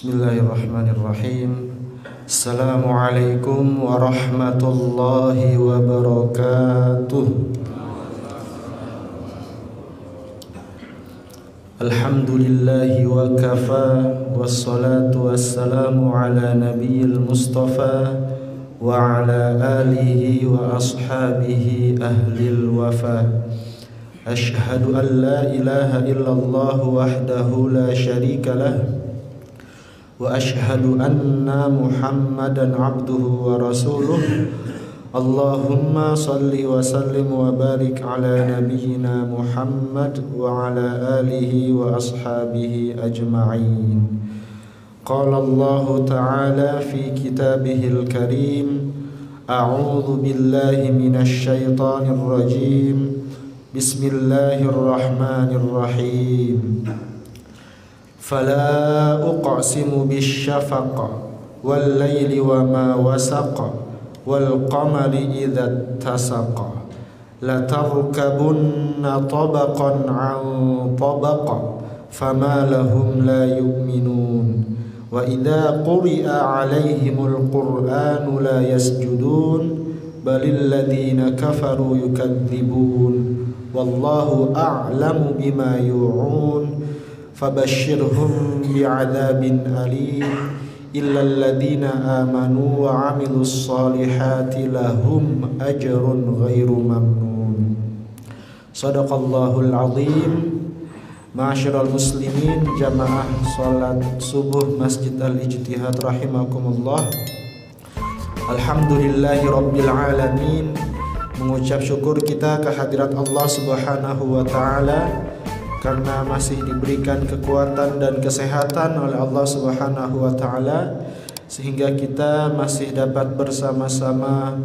Bismillahirrahmanirrahim. Assalamualaikum warahmatullahi wabarakatuh. Alhamdulillahi wa kafa, wassalatu wassalamu ala nabiyil mustafa wa ala alihi wa ashabihi ahlil wafa. Ashhadu an la ilaha illallah wahdahu la syarika lah, wa ashhadu anna Muhammadan abduhu wa rasuluh. Allahumma salli wa sallim wa barik ala nabiyyina Muhammad wa ala alihi wa ashabihi ajma'in. Qala Allah ta'ala fi kitabihil karim, a'udzu billahi minasy syaithanir rajim. Bismillahirrahmanirrahim. Fala uqsimu bisyafaq wal laili wa ma wasaq wal qamari idza tasaq la tarkabunna tabaqan an tabaq fama lahum la yu'minun wa idza quri'a 'alaihimul qur'anu la yasjudun balil ladzina kafaru yukadzibun wallahu a'lamu bima yu'un fabashshirhum bi'adzabin alim illal ladzina amanu wa 'amilus solihati lahum ajrun ghairu mamnun. Shadaqallahul azim. Ma'asyiral muslimin, jamaah salat subuh Masjid Al-Ijtihad rahimakumullah. Alhamdulillahi rabbil alamin. Mengucap syukur kita kehadirat Allah Subhanahu wa taala karena masih diberikan kekuatan dan kesehatan oleh Allah Subhanahu wa taala sehingga kita masih dapat bersama-sama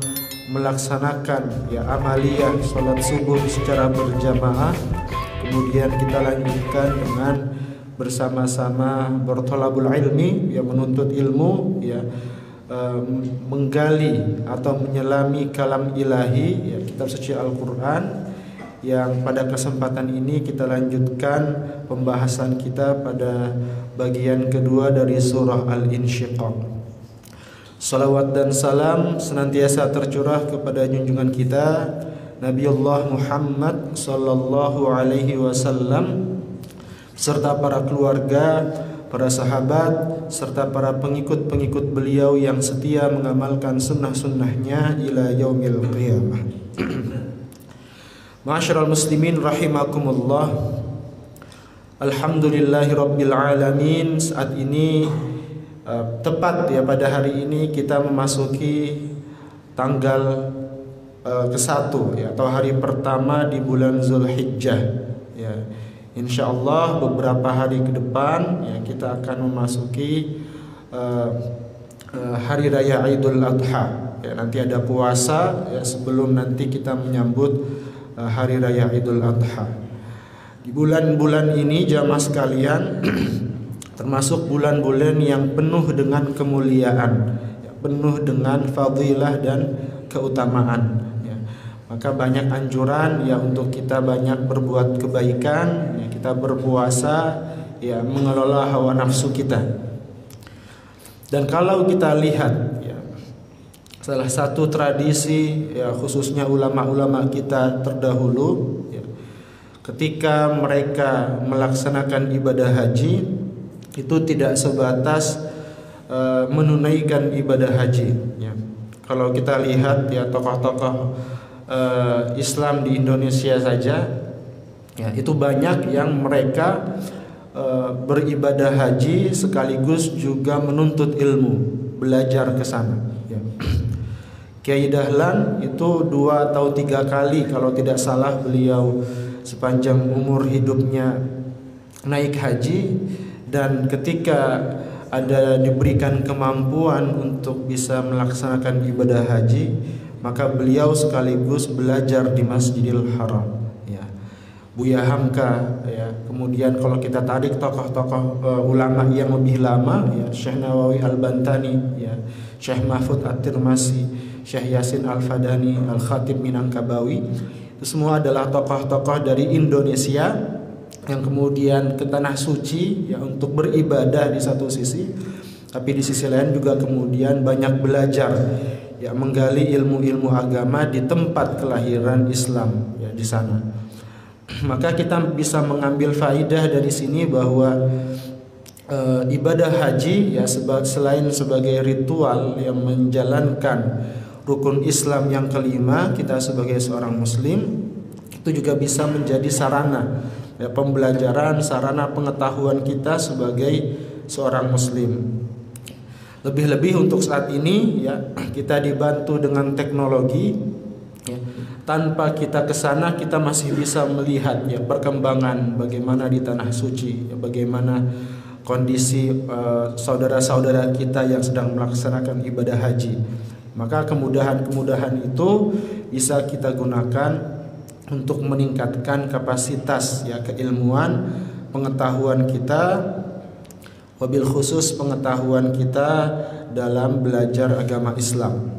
melaksanakan amaliyah salat subuh secara berjamaah. Kemudian kita lanjutkan dengan bersama-sama bertolabul ilmi, menuntut ilmu, menggali atau menyelami kalam ilahi, kitab suci Al-Qur'an, yang pada kesempatan ini kita lanjutkan pembahasan kita pada bagian kedua dari surah Al-Insyiqaq. Salawat dan salam senantiasa tercurah kepada junjungan kita Nabiullah Muhammad sallallahu alaihi wasallam serta para keluarga, para sahabat serta para pengikut-pengikut beliau yang setia mengamalkan sunnah-sunnahnya ila yaumil qiyamah. Ma'asyiral muslimin rahimakumullah. Alhamdulillahi rabbil alamin. Saat ini tepat pada hari ini kita memasuki tanggal ke-1 atau hari pertama di bulan Zulhijjah. Insyaallah beberapa hari ke depan kita akan memasuki hari raya Idul Adha. Nanti ada puasa sebelum nanti kita menyambut hari raya Idul Adha. Di bulan-bulan ini jamaah sekalian termasuk bulan-bulan yang penuh dengan kemuliaan, penuh dengan fadilah dan keutamaan. Maka banyak anjuran untuk kita banyak berbuat kebaikan, kita berpuasa, mengelola hawa nafsu kita. Dan kalau kita lihat salah satu tradisi khususnya ulama-ulama kita terdahulu, ketika mereka melaksanakan ibadah haji itu tidak sebatas menunaikan ibadah haji. Kalau kita lihat tokoh-tokoh Islam di Indonesia saja, itu banyak yang mereka beribadah haji sekaligus juga menuntut ilmu, belajar ke sana. Kiai Dahlan itu 2 atau 3 kali kalau tidak salah beliau sepanjang umur hidupnya naik haji, dan ketika ada diberikan kemampuan untuk bisa melaksanakan ibadah haji, maka beliau sekaligus belajar di Masjidil Haram. Buya Hamka, kemudian kalau kita tarik tokoh-tokoh ulama yang lebih lama, Syekh Nawawi Al-Bantani, Syekh Mahfud At-Tirmasi, Syekh Yasin Al-Fadani, Al-Khatib Minangkabawi, itu semua adalah tokoh-tokoh dari Indonesia yang kemudian ke tanah suci ya untuk beribadah di satu sisi, tapi di sisi lain juga kemudian banyak belajar ya, menggali ilmu-ilmu agama di tempat kelahiran Islam ya di sana. Maka kita bisa mengambil faidah dari sini bahwa ibadah haji ya selain sebagai ritual yang menjalankan rukun Islam yang kelima kita sebagai seorang muslim, itu juga bisa menjadi sarana ya, pembelajaran, sarana pengetahuan kita sebagai seorang muslim. Lebih-lebih untuk saat ini ya, kita dibantu dengan teknologi ya. Tanpa kita ke sana kita masih bisa melihat ya perkembangan bagaimana di tanah suci ya, bagaimana kondisi saudara-saudara kita yang sedang melaksanakan ibadah haji. Maka kemudahan-kemudahan itu bisa kita gunakan untuk meningkatkan kapasitas ya keilmuan, pengetahuan kita, wabil khusus pengetahuan kita dalam belajar agama Islam.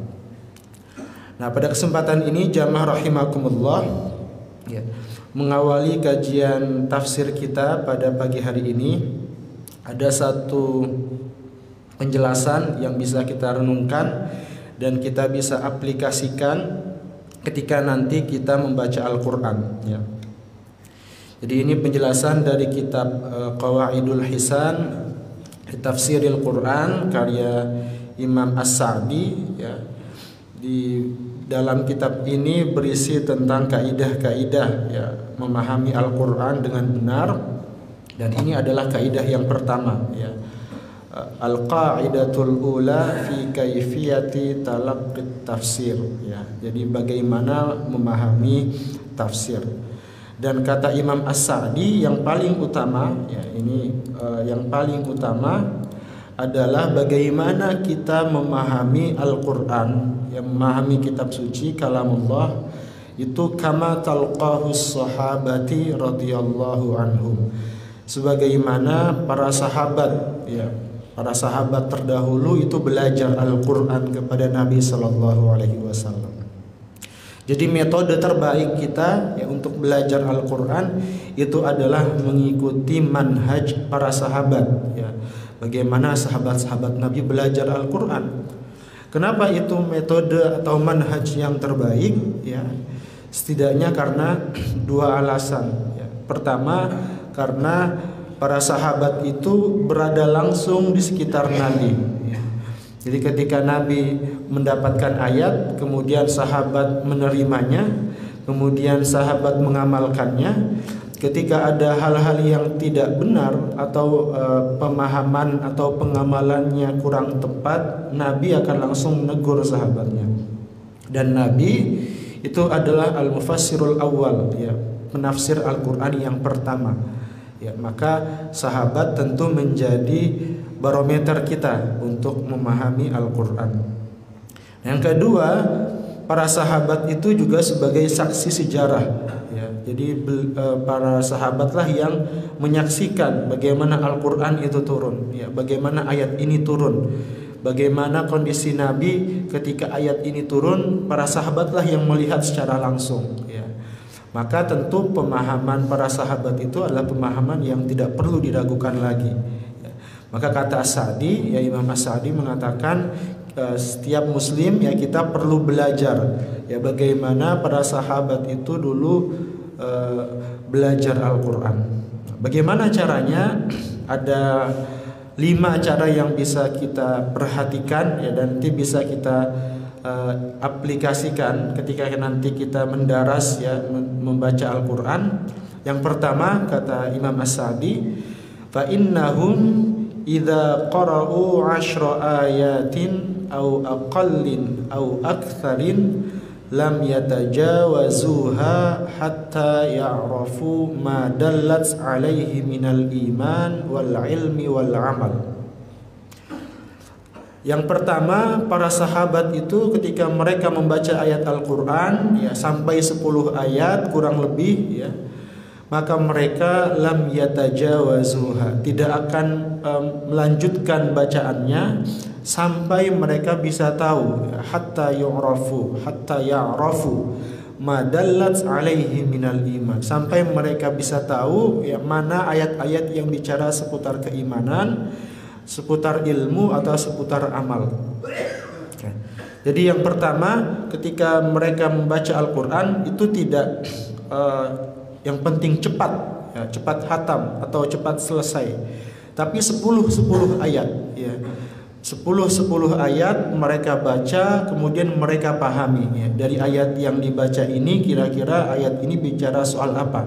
Nah, pada kesempatan ini jamaah rahimakumullah ya, mengawali kajian tafsir kita pada pagi hari ini, ada satu penjelasan yang bisa kita renungkan dan kita bisa aplikasikan ketika nanti kita membaca Al-Quran ya. Jadi ini penjelasan dari kitab Qawaidul Hisan Tafsiril Quran karya Imam As-Sa'di ya. Di dalam kitab ini berisi tentang kaidah-kaidah ya, memahami Al-Quran dengan benar, dan ini adalah kaidah yang pertama ya. Al-qaidatul ula fi kaifiyati talaqqit tafsir ya. Jadi bagaimana memahami tafsir. Dan kata Imam As-Sa'di yang paling utama ya, ini yang paling utama adalah bagaimana kita memahami Al-Qur'an, yang memahami kitab suci kalamullah itu kama talqahus sahabati radhiyallahu anhum. Sebagaimana para sahabat ya, para sahabat terdahulu itu belajar Al-Quran kepada Nabi Sallallahu Alaihi Wasallam. Jadi metode terbaik kita ya, untuk belajar Al-Quran itu adalah mengikuti manhaj para sahabat ya. Bagaimana sahabat-sahabat Nabi belajar Al-Quran. Kenapa itu metode atau manhaj yang terbaik ya? Setidaknya karena dua alasan ya. Pertama, karena para sahabat itu berada langsung di sekitar Nabi ya. Jadi ketika Nabi mendapatkan ayat, kemudian sahabat menerimanya, kemudian sahabat mengamalkannya. Ketika ada hal-hal yang tidak benar atau pemahaman atau pengamalannya kurang tepat, Nabi akan langsung menegur sahabatnya. Dan Nabi itu adalah al-mufassirul awal ya, penafsir Al-Quran yang pertama ya. Maka sahabat tentu menjadi barometer kita untuk memahami Al-Quran. Yang kedua, para sahabat itu juga sebagai saksi sejarah ya. Jadi para sahabatlah yang menyaksikan bagaimana Al-Quran itu turun ya, bagaimana ayat ini turun, bagaimana kondisi Nabi ketika ayat ini turun. Para sahabatlah yang melihat secara langsung ya. Maka tentu pemahaman para sahabat itu adalah pemahaman yang tidak perlu diragukan lagi ya. Maka kata As-Sa'di ya, Imam As-Sa'di mengatakan setiap muslim ya kita perlu belajar ya bagaimana para sahabat itu dulu belajar Al-Quran. Bagaimana caranya? Ada 5 cara yang bisa kita perhatikan ya, dan nanti bisa kita aplikasikan ketika nanti kita mendaras ya, membaca Al-Quran. Yang pertama kata Imam As-Sa'di, fa innahum idza qara'u 10 ayatin au aqallin au aktsarin lam yatajawazuha hatta ya'rafu ma dallat alaihi minal iman wal ilmi wal amal. Yang pertama, para sahabat itu ketika mereka membaca ayat Al-Quran ya, sampai 10 ayat kurang lebih ya, maka mereka lam yatajawazuha, tidak akan melanjutkan bacaannya sampai mereka bisa tahu ya, hatta ya'rafu madallat alaihi minal iman, sampai mereka bisa tahu ya mana ayat-ayat yang bicara seputar keimanan, seputar ilmu atau seputar amal. Jadi yang pertama, ketika mereka membaca Al-Qur'an itu tidak yang penting cepat, ya, cepat hatam atau cepat selesai, tapi 10 ayat, ya. 10 ayat mereka baca, kemudian mereka pahami, ya. Dari ayat yang dibaca ini kira-kira ayat ini bicara soal apa?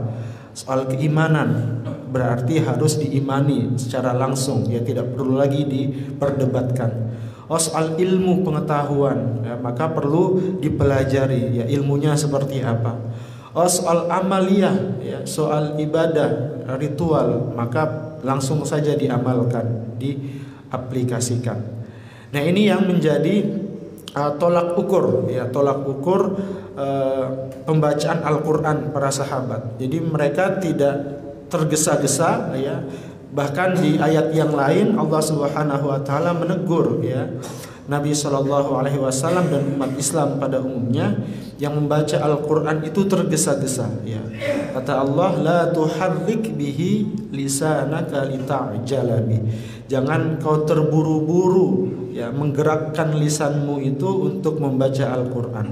Soal keimanan. Berarti harus diimani secara langsung, ya, tidak perlu lagi diperdebatkan. Soal ilmu pengetahuan, ya, maka perlu dipelajari, ya, ilmunya seperti apa. Soal amaliyah, ya, soal ibadah, ritual, maka langsung saja diamalkan, diaplikasikan. Nah, ini yang menjadi tolak ukur, ya, tolak ukur pembacaan Al-Qur'an para sahabat. Jadi mereka tidak tergesa-gesa, ya. Bahkan di ayat yang lain Allah Subhanahu wa taala menegur, ya, Nabi Shallallahu alaihi wasallam dan umat Islam pada umumnya yang membaca Al-Qur'an itu tergesa-gesa, ya. Kata Allah, la tuharrik bihi lisanaka lita'jala bi. Jangan kau terburu-buru, ya, menggerakkan lisanmu itu untuk membaca Al-Qur'an.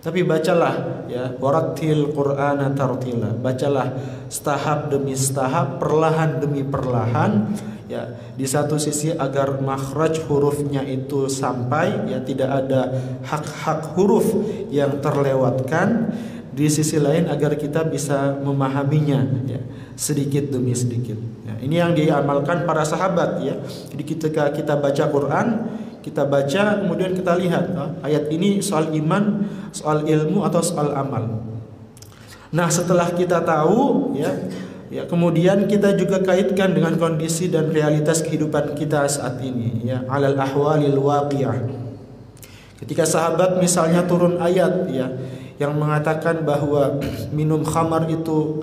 Tapi bacalah, ya, warattil Qur'ana tartila. Bacalah setahap demi setahap, perlahan demi perlahan, ya. Di satu sisi agar makhraj hurufnya itu sampai, ya, tidak ada hak-hak huruf yang terlewatkan. Di sisi lain agar kita bisa memahaminya, ya, sedikit demi sedikit. Ya, ini yang diamalkan para sahabat, ya. Jadi ketika kita baca Quran, kita baca kemudian kita lihat ayat ini soal iman, soal ilmu atau soal amal. Nah, setelah kita tahu, ya, kemudian kita juga kaitkan dengan kondisi dan realitas kehidupan kita saat ini, ya, alal ahwalil waqiyah. Ketika sahabat misalnya turun ayat, ya, yang mengatakan bahwa minum khamar itu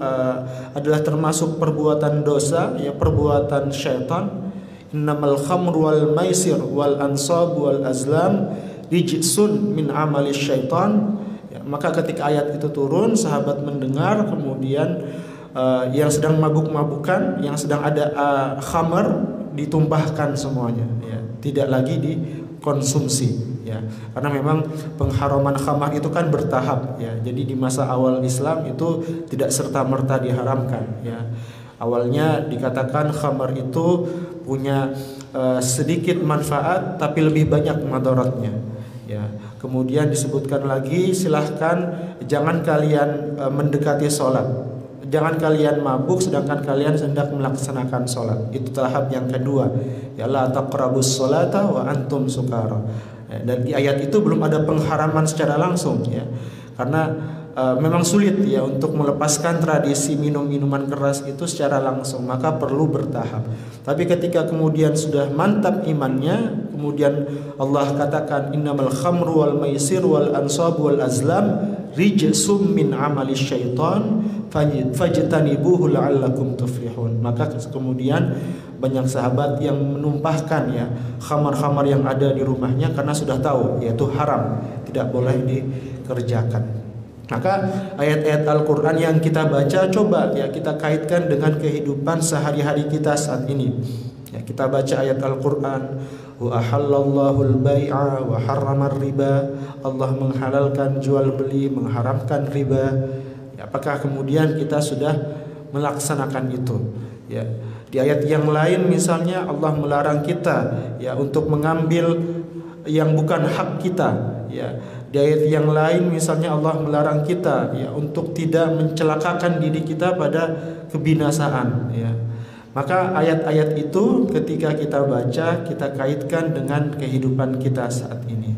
adalah termasuk perbuatan dosa, ya, perbuatan syaitan. Innamal khamru wal maisir wal ansab wal azlam rijsun min amali syaitan, ya, maka ketika ayat itu turun, sahabat mendengar, kemudian yang sedang mabuk-mabukan, yang sedang ada khamar ditumpahkan semuanya, ya, tidak lagi dikonsumsi, ya, karena memang pengharaman khamar itu kan bertahap, ya. Jadi di masa awal Islam itu tidak serta-merta diharamkan, ya. Awalnya dikatakan khamar itu punya sedikit manfaat tapi lebih banyak madaratnya, ya. Kemudian disebutkan lagi, silahkan jangan kalian mendekati sholat, jangan kalian mabuk sedangkan kalian sedang melaksanakan sholat. Itu tahap yang kedua, ya, la taqrabus sholata wa antum sukara, ya. Dan di ayat itu belum ada pengharaman secara langsung, ya, karena memang sulit, ya, untuk melepaskan tradisi minum minuman keras itu secara langsung, maka perlu bertahap. Tapi ketika kemudian sudah mantap imannya, kemudian Allah katakan innamal khamru wal maisir wal ansab wal azlam rijsum min amali syaitan fajtanibuhu la'allakum tuflihun. Maka kemudian banyak sahabat yang menumpahkan, ya, khamar-khamar yang ada di rumahnya karena sudah tahu, yaitu haram, tidak boleh dikerjakan. Maka ayat-ayat Al-Qur'an yang kita baca, coba, ya, kita kaitkan dengan kehidupan sehari-hari kita saat ini. Ya, kita baca ayat Al-Qur'an, wa ahallallahu al-bai'a wa harramar riba. Allah menghalalkan jual beli, mengharamkan riba. Ya, apakah kemudian kita sudah melaksanakan itu? Ya, di ayat yang lain misalnya Allah melarang kita, ya, untuk mengambil yang bukan hak kita, ya. Di ayat yang lain misalnya Allah melarang kita, ya, untuk tidak mencelakakan diri kita pada kebinasaan, ya. Maka ayat-ayat itu ketika kita baca, kita kaitkan dengan kehidupan kita saat ini.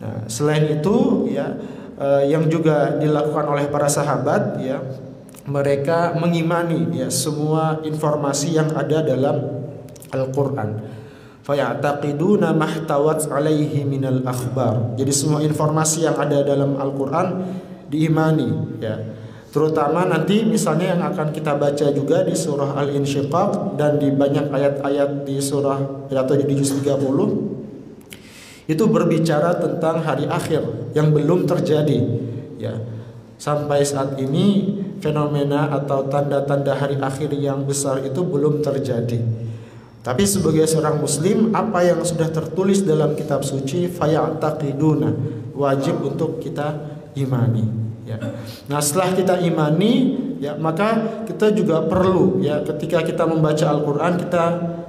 Nah, selain itu, ya, yang juga dilakukan oleh para sahabat, ya, mereka mengimani, ya, semua informasi yang ada dalam Al-Qur'an. Fayataqiduna mahtawat alaihi minal akhbar. Jadi semua informasi yang ada dalam Al-Qur'an diimani, ya. Terutama nanti misalnya yang akan kita baca juga di surah Al-Insyiqaq dan di banyak ayat-ayat di surah atau di juz 30 itu berbicara tentang hari akhir yang belum terjadi, ya. Sampai saat ini fenomena atau tanda-tanda hari akhir yang besar itu belum terjadi. Tapi sebagai seorang muslim, apa yang sudah tertulis dalam kitab suci faya'taqiduna, wajib untuk kita imani, ya. Nah, setelah kita imani, ya, maka kita juga perlu, ya, ketika kita membaca Al-Qur'an, kita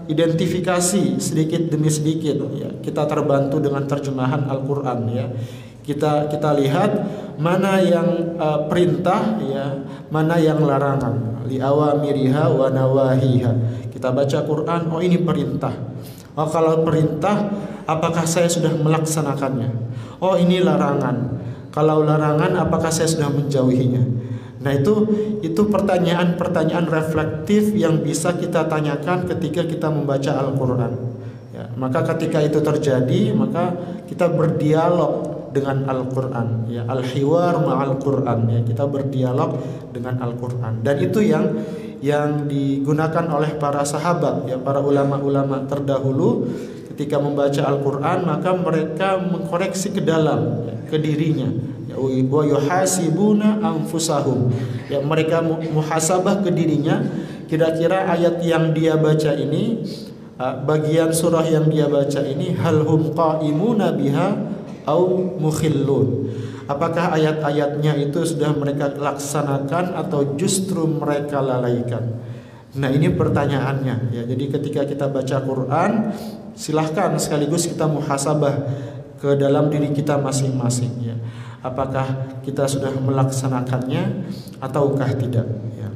identifikasi sedikit demi sedikit, ya. Kita terbantu dengan terjemahan Al-Qur'an, ya. Kita lihat mana yang perintah, ya, mana yang larangan. Li awamiriha wa nawahiha. Kita baca Quran, oh ini perintah. Oh kalau perintah, apakah saya sudah melaksanakannya? Oh ini larangan. Kalau larangan, apakah saya sudah menjauhinya? Nah itu pertanyaan-pertanyaan reflektif yang bisa kita tanyakan ketika kita membaca Al-Quran, ya. Maka ketika itu terjadi, maka kita berdialog dengan Al-Quran, ya, al-hiwar ma'al Quran, ya, kita berdialog dengan Al-Quran. Dan itu yang digunakan oleh para sahabat, ya, para ulama-ulama terdahulu ketika membaca Al-Quran, maka mereka mengkoreksi ke dalam, ya, ke dirinya, ya, wa yuhasibuna anfusahum, ya, mereka muhasabah ke dirinya, kira-kira ayat yang dia baca ini, bagian surah yang dia baca ini, hal hum qaimuna biha au mukhillun, apakah ayat-ayatnya itu sudah mereka laksanakan atau justru mereka lalaikan. Nah ini pertanyaannya, ya. Jadi ketika kita baca Quran, silahkan sekaligus kita muhasabah ke dalam diri kita masing-masing, ya. Apakah kita sudah melaksanakannya ataukah tidak, ya.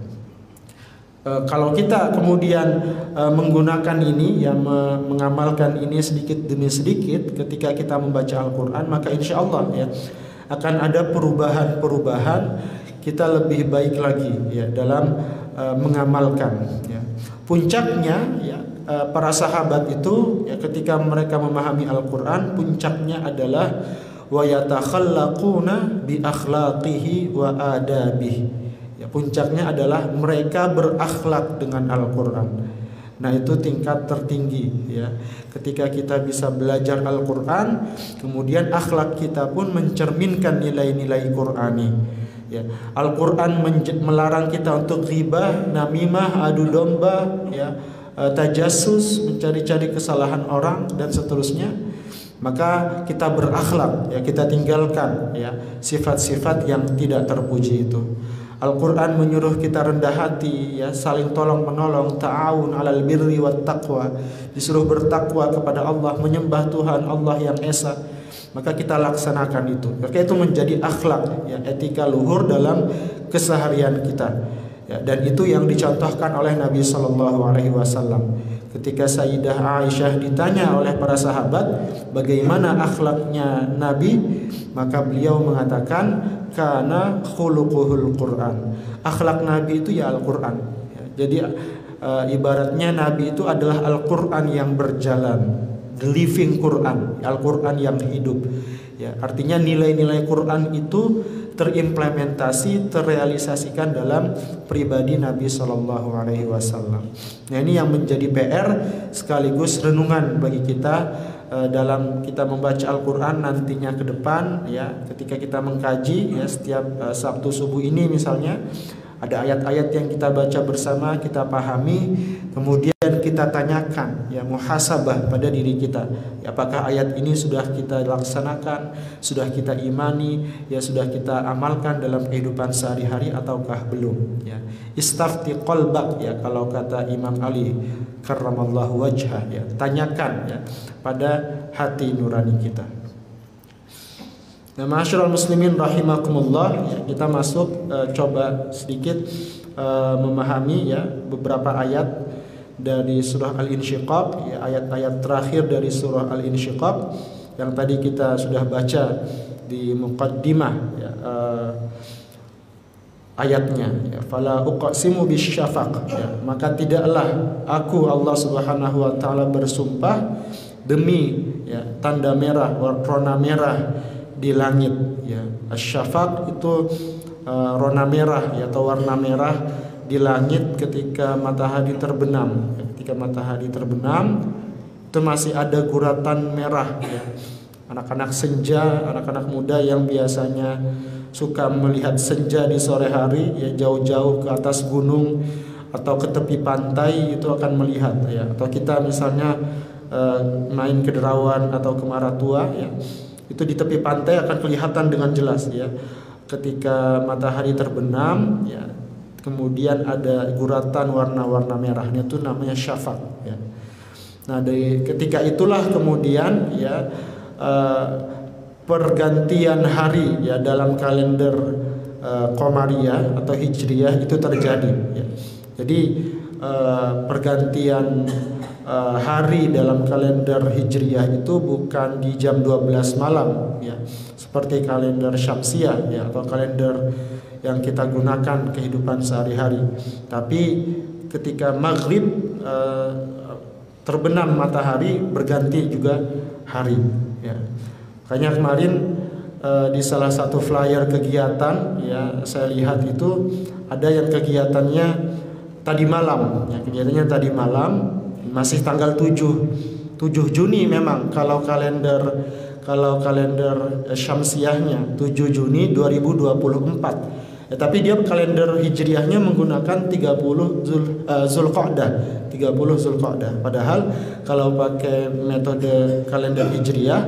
Kalau kita kemudian menggunakan ini, ya, mengamalkan ini sedikit demi sedikit ketika kita membaca Al-Quran, maka insya Allah, ya, akan ada perubahan-perubahan, kita lebih baik lagi, ya, dalam mengamalkan, ya. Puncaknya, ya, para sahabat itu, ya, ketika mereka memahami Al-Quran, puncaknya adalah wa yatakhallaquna bi akhlaqihi wa adabihi. Ya, puncaknya adalah mereka berakhlak dengan Al-Quran. Nah itu tingkat tertinggi, ya. Ketika kita bisa belajar Al-Quran, kemudian akhlak kita pun mencerminkan nilai-nilai Qurani, ya. Al-Quran melarang kita untuk ghibah, namimah, adu domba, ya, tajassus, mencari-cari kesalahan orang dan seterusnya. Maka kita berakhlak, ya, kita tinggalkan, ya, sifat-sifat yang tidak terpuji itu. Al-Quran menyuruh kita rendah hati, ya, saling tolong menolong, ta'awun 'alal birri wat taqwa, disuruh bertakwa kepada Allah, menyembah Tuhan Allah yang esa. Maka kita laksanakan itu. Maka itu menjadi akhlak, ya, etika luhur dalam keseharian kita, ya, dan itu yang dicontohkan oleh Nabi Shallallahu Alaihi Wasallam. Ketika Sayyidah Aisyah ditanya oleh para sahabat bagaimana akhlaknya Nabi, maka beliau mengatakan kana khuluquhul Quran. Akhlak Nabi itu ya Al-Quran, ya. Jadi ibaratnya Nabi itu adalah Al-Quran yang berjalan, the living Quran, Al-Quran yang hidup, ya. Artinya nilai-nilai Quran itu terimplementasi, terrealisasikan dalam pribadi Nabi Shallallahu Alaihi Wasallam. Nah ini yang menjadi PR sekaligus renungan bagi kita dalam kita membaca Al-Quran nantinya ke depan, ya, ketika kita mengkaji, ya, setiap Sabtu subuh ini misalnya ada ayat-ayat yang kita baca bersama, kita pahami, kemudian kita tanyakan, ya, muhasabah pada diri kita, ya, apakah ayat ini sudah kita laksanakan, sudah kita imani, ya, sudah kita amalkan dalam kehidupan sehari-hari ataukah belum, ya. Istafti qalbak, ya, kalau kata Imam Ali karramallahu wajhah, ya, tanyakan, ya, pada hati nurani kita. Nah, ma'asyiral muslimin rahimakumullah, ya, kita masuk coba sedikit memahami, ya, beberapa ayat dari surah Al-Insyiqaq, ya, ayat-ayat terakhir dari surah Al-Insyiqaq yang tadi kita sudah baca di muqaddimah, ya, ayatnya, ya, fala uqsimu bisyafaq, ya, maka tidaklah aku Allah Subhanahu wa taala bersumpah demi, ya, tanda merah, warna merah di langit, ya. Asy-syafaq itu rona merah, ya, atau warna merah di langit ketika matahari terbenam. Ketika matahari terbenam itu masih ada guratan merah, ya. Anak-anak senja, anak-anak muda yang biasanya suka melihat senja di sore hari ya, jauh-jauh ke atas gunung atau ke tepi pantai itu akan melihat ya. Atau kita misalnya main ke Derawan atau ke Maratua ya, itu di tepi pantai akan kelihatan dengan jelas ya, ketika matahari terbenam ya, kemudian ada guratan warna-warna merahnya, itu namanya syafaq ya. Nah, dari ketika itulah kemudian ya pergantian hari ya dalam kalender Qamariyah atau Hijriyah itu terjadi ya. Jadi pergantian hari dalam kalender Hijriyah itu bukan di jam 12 malam ya, seperti kalender Syamsiah ya, atau kalender yang kita gunakan kehidupan sehari-hari, tapi ketika maghrib terbenam matahari berganti juga hari ya. Makanya kemarin di salah satu flyer kegiatan ya, saya lihat itu ada yang kegiatannya tadi malam ya, kegiatannya tadi malam masih tanggal 7 Juni memang kalau kalender Syamsiahnya 7 Juni 2024 ya, tapi dia kalender Hijriyahnya menggunakan 30 Zulqa'dah. Padahal kalau pakai metode kalender Hijriyah,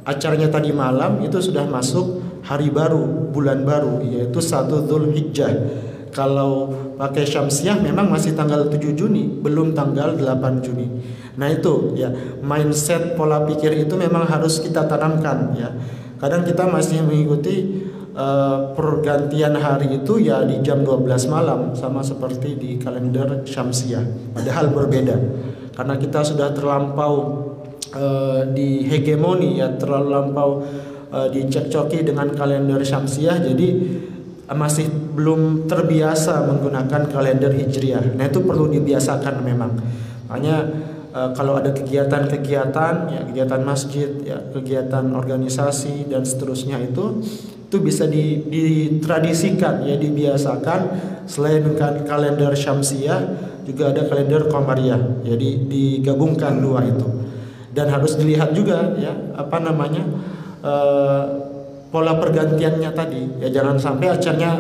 acaranya tadi malam itu sudah masuk hari baru, bulan baru, yaitu 1 Zulhijjah. Kalau pakai Syamsiah memang masih tanggal 7 Juni, belum tanggal 8 Juni. Nah itu ya, mindset pola pikir itu memang harus kita tanamkan ya. Kadang kita masih mengikuti pergantian hari itu ya di jam 12 malam, sama seperti di kalender Syamsiah, padahal berbeda karena kita sudah terlampau di hegemoni ya, terlampau dicekcoki dengan kalender Syamsiah, jadi masih belum terbiasa menggunakan kalender Hijriyah. Nah itu perlu dibiasakan memang. Makanya kalau ada kegiatan-kegiatan ya, kegiatan masjid ya, kegiatan organisasi dan seterusnya itu bisa ditradisikan ya, dibiasakan. Selain kalender Syamsiah juga ada kalender Qamariyah, jadi digabungkan dua itu. Dan harus dilihat juga ya, apa namanya, pola pergantiannya tadi ya, jangan sampai acaranya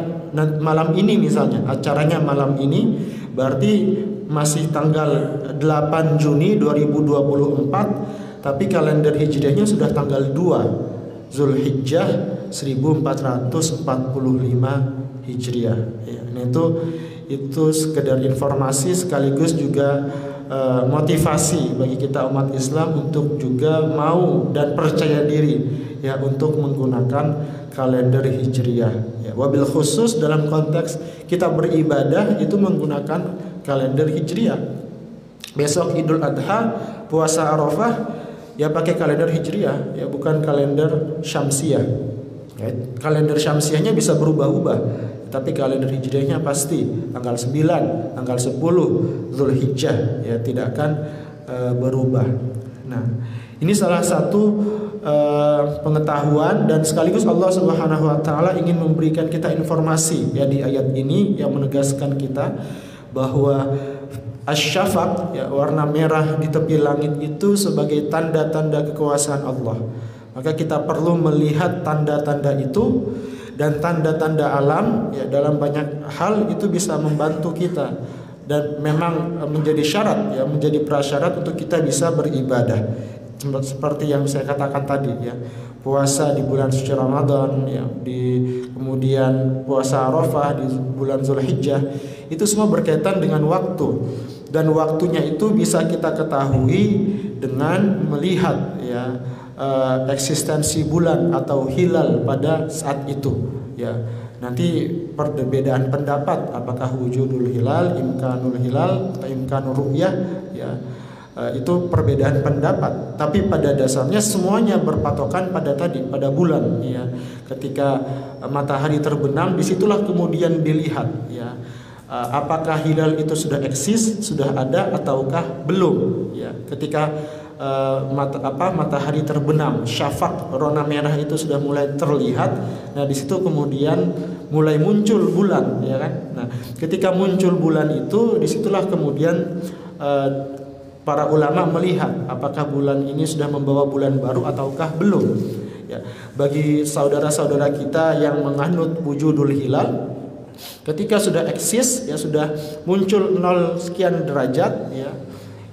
malam ini, misalnya acaranya malam ini berarti masih tanggal 8 Juni 2024, tapi kalender Hijriahnya sudah tanggal 2 Zulhijjah 1445 Hijriah ya. Nah itu sekedar informasi sekaligus juga motivasi bagi kita umat Islam untuk juga mau dan percaya diri ya untuk menggunakan kalender Hijriah ya. Wabil khusus dalam konteks kita beribadah itu menggunakan kalender Hijriah. Besok Idul Adha, puasa Arafah ya pakai kalender Hijriah ya, bukan kalender Syamsiah ya. Kalender Syamsiahnya bisa berubah-ubah, tapi kalender Hijriahnya pasti tanggal 9, tanggal 10 Zulhijjah ya, tidak akan berubah. Nah, ini salah satu pengetahuan, dan sekaligus Allah Subhanahu wa taala ingin memberikan kita informasi ya di ayat ini yang menegaskan kita bahwa asy-syafaq ya, warna merah di tepi langit itu sebagai tanda-tanda kekuasaan Allah. Maka kita perlu melihat tanda-tanda itu, dan tanda-tanda alam ya, dalam banyak hal itu bisa membantu kita, dan memang menjadi syarat ya, menjadi prasyarat untuk kita bisa beribadah. Seperti yang saya katakan tadi ya, puasa di bulan suci Ramadan ya, kemudian puasa Arafah di bulan Zulhijjah, itu semua berkaitan dengan waktu, dan waktunya itu bisa kita ketahui dengan melihat ya eksistensi bulan atau hilal pada saat itu ya. Nanti perbedaan pendapat apakah wujudul hilal, imkanul hilal atau imkanul ru'yah ya, itu perbedaan pendapat, tapi pada dasarnya semuanya berpatokan pada bulan ya. Ketika matahari terbenam, disitulah kemudian dilihat ya, apakah hilal itu sudah eksis, sudah ada ataukah belum ya. Ketika matahari terbenam, syafaq, warna merah itu sudah mulai terlihat. Nah, di situ kemudian mulai muncul bulan ya kan. Nah, ketika muncul bulan itu, disitulah kemudian para ulama melihat apakah bulan ini sudah membawa bulan baru ataukah belum ya. Bagi saudara-saudara kita yang menganut wujudul hilal, ketika sudah eksis, ya sudah muncul 0 sekian derajat, ya,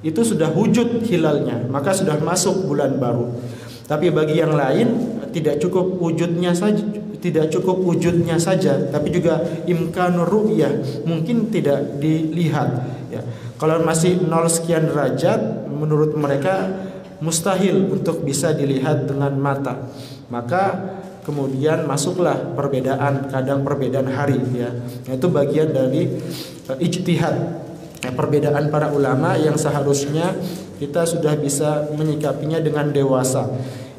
itu sudah wujud hilalnya, maka sudah masuk bulan baru. Tapi bagi yang lain tidak cukup wujudnya saja, tapi juga imkanur ru'yah, mungkin tidak dilihat, ya. Kalau masih 0 sekian derajat, menurut mereka mustahil untuk bisa dilihat dengan mata. Maka kemudian masuklah perbedaan, kadang perbedaan hari, ya. Itu bagian dari ijtihad, ya, perbedaan para ulama yang seharusnya kita sudah bisa menyikapinya dengan dewasa,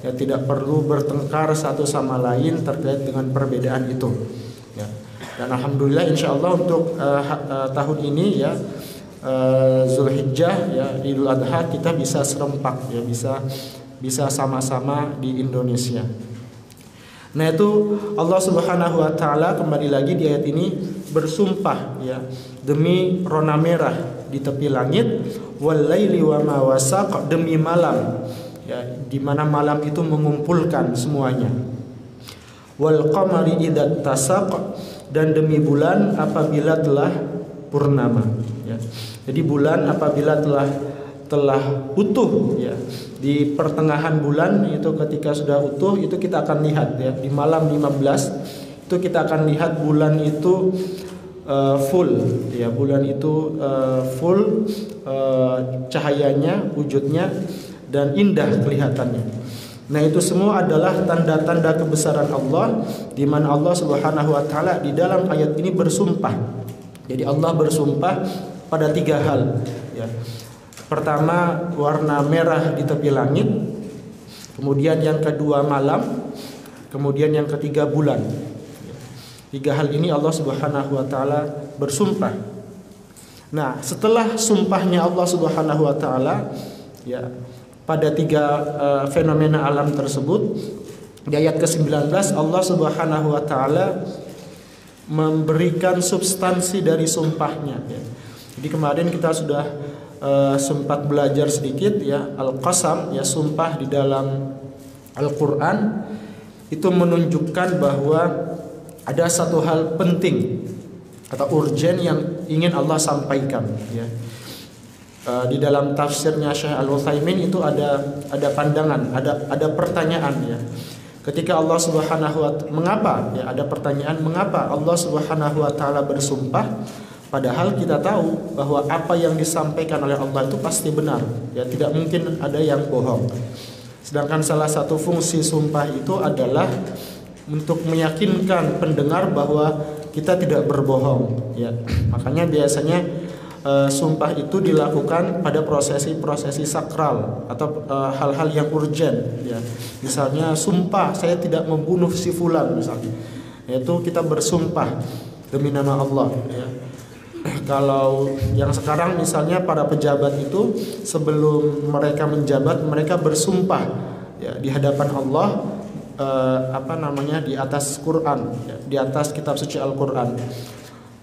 ya, tidak perlu bertengkar satu sama lain terkait dengan perbedaan itu, ya. Dan alhamdulillah insyaallah untuk tahun ini, ya, Zulhijjah, ya, Idul Adha kita bisa serempak, ya, bisa sama-sama di Indonesia. Nah, itu Allah Subhanahu wa taala kembali lagi di ayat ini bersumpah, ya, demi rona merah di tepi langit, wal laili wa ma wasaq, demi malam, ya, di mana malam itu mengumpulkan semuanya. Wal qamari idza tasaq, dan demi bulan apabila telah purnama, ya. Jadi bulan apabila telah utuh, ya, di pertengahan bulan itu ketika sudah utuh itu kita akan lihat, ya, di malam 15 itu kita akan lihat bulan itu full, ya, bulan itu full cahayanya, wujudnya, dan indah kelihatannya. Nah, itu semua adalah tanda-tanda kebesaran Allah, di mana Allah Subhanahu wa taala di dalam ayat ini bersumpah. Jadi Allah bersumpah pada 3 hal, ya. Pertama, warna merah di tepi langit, kemudian yang kedua malam, kemudian yang ketiga bulan. 3 hal ini Allah Subhanahu wa taala bersumpah. Nah, setelah sumpahnya Allah Subhanahu wa taala, ya, pada 3 fenomena alam tersebut, di ayat ke-19 Allah Subhanahu wa taala memberikan substansi dari sumpahnya, ya. Jadi kemarin kita sudah sempat belajar sedikit, ya, al-qasam, ya, sumpah di dalam Al-Qur'an itu menunjukkan bahwa ada satu hal penting atau urgen yang ingin Allah sampaikan, ya. Di dalam tafsirnya Syekh Al-Utsaimin itu ada pandangan, ada pertanyaan, ya. Ketika Allah Subhanahu wa taala, mengapa, ya, ada pertanyaan mengapa Allah Subhanahu wa taala bersumpah, padahal kita tahu bahwa apa yang disampaikan oleh Allah itu pasti benar, ya, tidak mungkin ada yang bohong. Sedangkan salah satu fungsi sumpah itu adalah untuk meyakinkan pendengar bahwa kita tidak berbohong, ya. Makanya biasanya sumpah itu dilakukan pada prosesi-prosesi sakral atau hal-hal yang urgen, ya. Misalnya sumpah saya tidak membunuh si fulan, misalnya, yaitu kita bersumpah demi nama Allah, ya. Kalau yang sekarang misalnya para pejabat itu sebelum mereka menjabat mereka bersumpah, ya, di hadapan Allah, di atas Quran, ya, di atas kitab suci Al-Quran.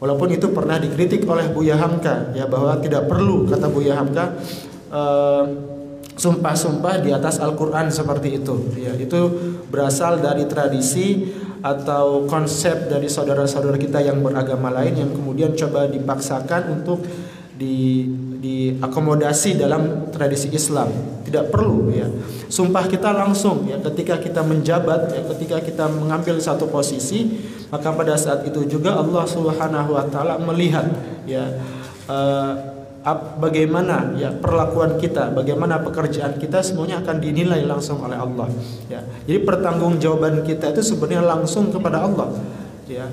Walaupun itu pernah dikritik oleh Buya Hamka, ya, bahwa tidak perlu, kata Buya Hamka, sumpah-sumpah di atas Al-Quran seperti itu, ya. Itu berasal dari tradisi atau konsep dari saudara-saudara kita yang beragama lain yang kemudian coba dipaksakan untuk diakomodasi dalam tradisi Islam. Tidak perlu, ya. Sumpah kita langsung, ya, ketika kita menjabat, ya, ketika kita mengambil satu posisi, maka pada saat itu juga Allah Subhanahu wa taala melihat, ya, bagaimana, ya, perlakuan kita, bagaimana pekerjaan kita, semuanya akan dinilai langsung oleh Allah, ya. Jadi pertanggungjawaban kita itu sebenarnya langsung kepada Allah, ya.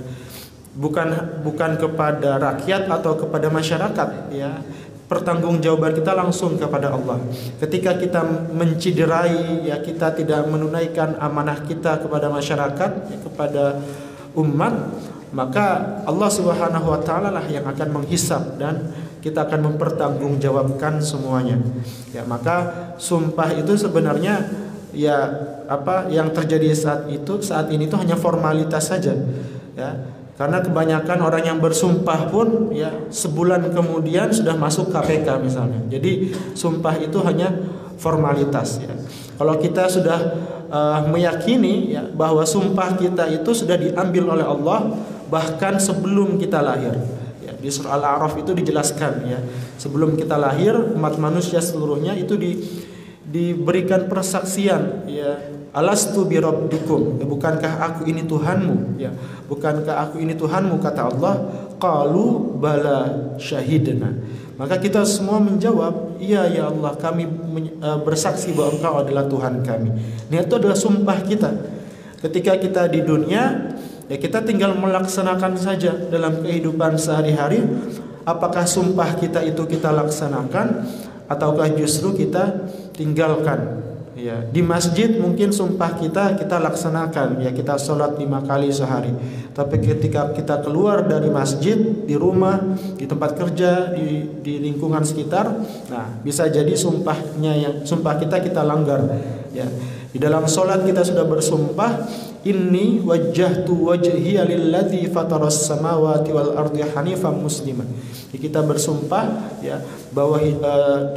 Bukan kepada rakyat atau kepada masyarakat, ya. Pertanggungjawaban kita langsung kepada Allah. Ketika kita menciderai, ya, kita tidak menunaikan amanah kita kepada masyarakat, ya, kepada umat, maka Allah Subhanahu wa taala lah yang akan menghisab dan kita akan mempertanggungjawabkan semuanya, ya. Maka sumpah itu sebenarnya, ya, apa yang terjadi saat ini itu hanya formalitas saja, ya. Karena kebanyakan orang yang bersumpah pun, ya, sebulan kemudian sudah masuk KPK misalnya. Jadi sumpah itu hanya formalitas, ya. Kalau kita sudah meyakini ya, bahwa sumpah kita itu sudah diambil oleh Allah bahkan sebelum kita lahir. Ya, di surah Al-A'raf itu dijelaskan ya, sebelum kita lahir umat manusia seluruhnya itu diberikan persaksian ya, alastu bi rabbikum, ya, bukankah aku ini Tuhanmu ya, bukankah aku ini Tuhanmu, kata Allah, qalu bala syahidna. Maka kita semua menjawab, iya ya Allah, kami bersaksi bahwa Engkau adalah Tuhan kami. Ini itu adalah sumpah kita. Ketika kita di dunia, ya kita tinggal melaksanakan saja dalam kehidupan sehari-hari. Apakah sumpah kita itu kita laksanakan ataukah justru kita tinggalkan? Ya, di masjid mungkin sumpah kita laksanakan, ya kita sholat 5 kali sehari. Tapi ketika kita keluar dari masjid, di rumah, di tempat kerja, di lingkungan sekitar, nah bisa jadi sumpah kita langgar. Ya, di dalam sholat kita sudah bersumpah, inni wajjahtu wajhiya lilladzi fataras samawati wal ardi hanifan musliman. Kita bersumpah ya bahwa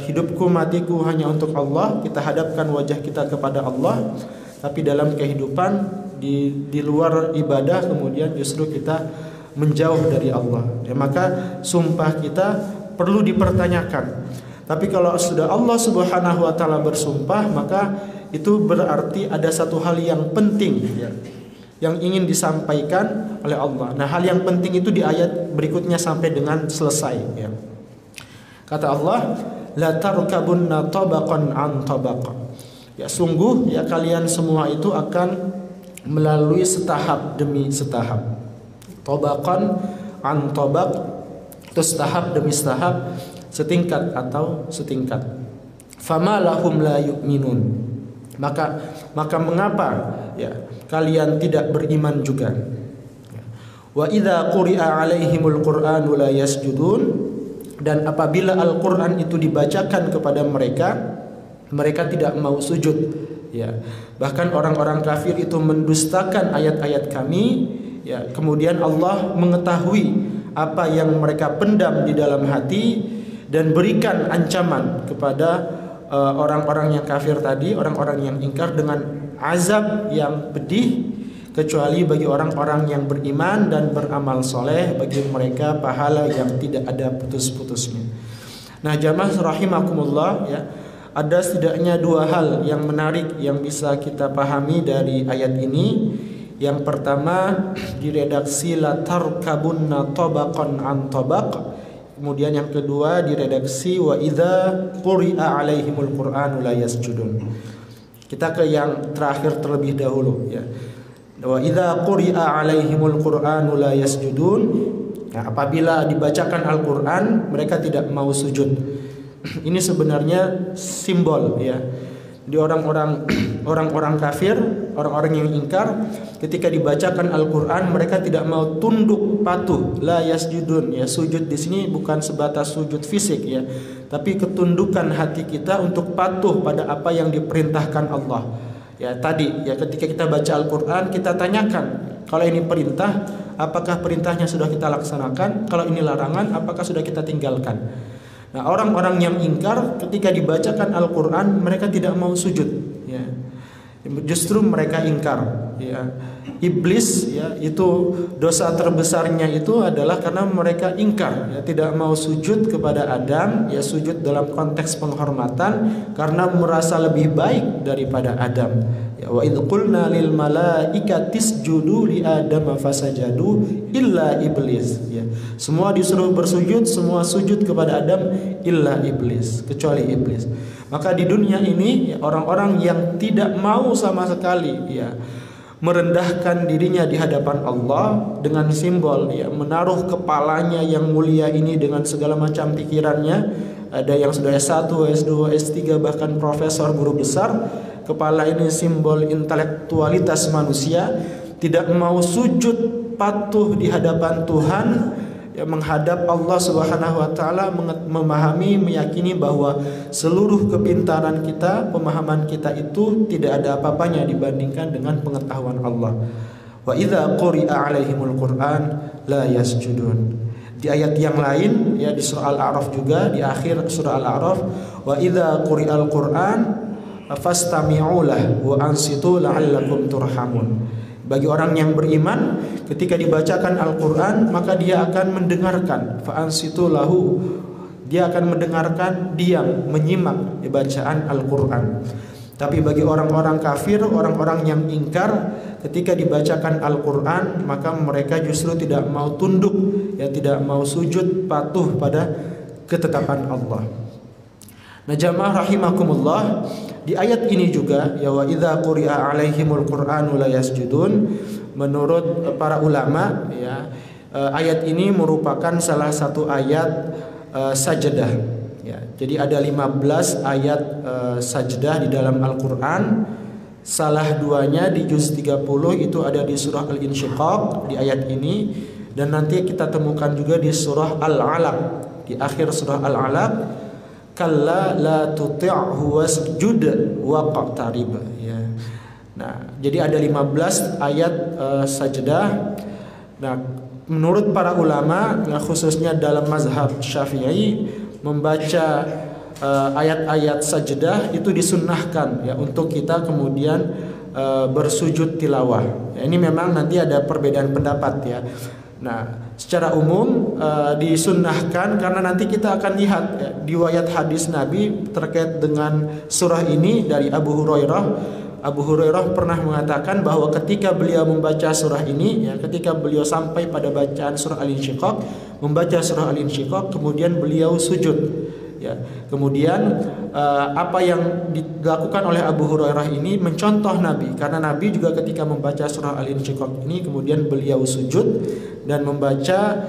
hidupku matiku hanya untuk Allah, kita hadapkan wajah kita kepada Allah. Tapi dalam kehidupan di luar ibadah kemudian justru kita menjauh dari Allah. Ya, maka sumpah kita perlu dipertanyakan. Tapi kalau sudah Allah Subhanahu wa taala bersumpah, maka itu berarti ada satu hal yang penting ya, yang ingin disampaikan oleh Allah. Nah, hal yang penting itu di ayat berikutnya sampai dengan selesai ya. Kata Allah, la tarkabunna tabaqan an tabaq. Ya, sungguh ya kalian semua itu akan melalui setahap demi setahap. Tabaqan an tabaq, itu setahap demi setahap, setingkat atau setingkat. Fama lahum la yu'minun. Maka mengapa ya kalian tidak beriman juga? Wa idza quri'a 'alaihimul qur'anu la yasjudun, dan apabila Al-Qur'an itu dibacakan kepada mereka tidak mau sujud ya. Bahkan orang-orang kafir itu mendustakan ayat-ayat kami ya. Kemudian Allah mengetahui apa yang mereka pendam di dalam hati dan berikan ancaman kepada orang-orang yang kafir tadi, orang-orang yang ingkar, dengan azab yang pedih, kecuali bagi orang-orang yang beriman dan beramal soleh, bagi mereka pahala yang tidak ada putus-putusnya. Nah, jamaah rahimakumullah ya, ada setidaknya 2 hal yang menarik yang bisa kita pahami dari ayat ini. Yang pertama, di redaksi la tarkabunna tabaqan an tabaq. Kemudian yang kedua di redaksi wa idza quri'a 'alaihimul qur'anu la yasjudun. Kita ke yang terakhir terlebih dahulu ya. Wa idza quri'a 'alaihimul qur'anu la yasjudun. Nah, apabila dibacakan Al-Qur'an mereka tidak mau sujud. Ini sebenarnya simbol ya. Di orang-orang kafir, orang-orang yang ingkar, ketika dibacakan Al-Qur'an mereka tidak mau tunduk patuh, la yasjudun ya. Sujud di sini bukan sebatas sujud fisik ya, tapi ketundukan hati kita untuk patuh pada apa yang diperintahkan Allah. Ya, tadi ya ketika kita baca Al-Qur'an kita tanyakan, kalau ini perintah, apakah perintahnya sudah kita laksanakan? Kalau ini larangan, apakah sudah kita tinggalkan? Nah, orang-orang yang ingkar ketika dibacakan Al-Qur'an mereka tidak mau sujud ya. Justru mereka ingkar ya. Iblis ya, itu dosa terbesarnya itu adalah karena mereka ingkar ya, tidak mau sujud kepada Adam ya, sujud dalam konteks penghormatan karena merasa lebih baik daripada Adam ya. Wa idz qulna lil malaikati isjudu li Adam fasajadu illa iblis ya. Semua disuruh bersujud, semua sujud kepada Adam illa iblis, kecuali iblis. Maka di dunia ini ya, orang-orang yang tidak mau sama sekali ya merendahkan dirinya di hadapan Allah dengan simbol ya, menaruh kepalanya yang mulia ini dengan segala macam pikirannya. Ada yang sudah S1, S2, S3, bahkan profesor, guru besar. Kepala ini simbol intelektualitas manusia, tidak mau sujud patuh di hadapan Tuhan ya, menghadap Allah Subhanahu wa taala, memahami, meyakini bahwa seluruh kepintaran kita, pemahaman kita itu tidak ada apa-apanya dibandingkan dengan pengetahuan Allah. Wa idza quri'a 'alaihimul qur'an la yasjudun. Di ayat yang lain ya, di surah Al-A'raf juga, di akhir surah Al-A'raf, wa idza quri'al qur'an fastami'u lah wa ansitu la'allakum turhamun. Bagi orang yang beriman, ketika dibacakan Al-Quran maka dia akan mendengarkan, fa ansitu lahu, dia akan mendengarkan, diam, menyimak bacaan Al-Quran. Tapi bagi orang-orang kafir, orang-orang yang ingkar, ketika dibacakan Al-Quran maka mereka justru tidak mau tunduk, ya, tidak mau sujud patuh pada ketetapan Allah. Nah, jamaah rahimakumullah, di ayat ini juga, ya, wa idza quri'a 'alaihimul qur'anu la yasjudun, menurut para ulama, ya, ayat ini merupakan salah satu ayat sajdah, ya. Jadi ada 15 ayat sajdah di dalam Al-Qur'an. Salah duanya di juz 30 itu ada di surah Al-Insyiqaq di ayat ini, dan nanti kita temukan juga di surah Al-Alaq, di akhir surah Al-Alaq, kalla la tuti'hu wasjud waqtarib, ya. Nah, jadi ada 15 ayat sajdah. Nah, menurut para ulama, khususnya dalam mazhab Syafi'i, membaca ayat-ayat sajdah itu disunnahkan, ya, untuk kita kemudian bersujud tilawah. Ya, ini memang nanti ada perbedaan pendapat, ya. Nah, secara umum disunnahkan karena nanti kita akan lihat, ya, riwayat hadis Nabi terkait dengan surah ini dari Abu Hurairah. Abu Hurairah pernah mengatakan bahwa ketika beliau membaca surah ini, ya, ketika beliau sampai pada bacaan surah Al-Insyiqaq, membaca surah Al-Insyiqaq, kemudian beliau sujud, ya. Kemudian apa yang dilakukan oleh Abu Hurairah ini mencontoh Nabi, karena Nabi juga ketika membaca surah Al-Insyiqaq ini kemudian beliau sujud dan membaca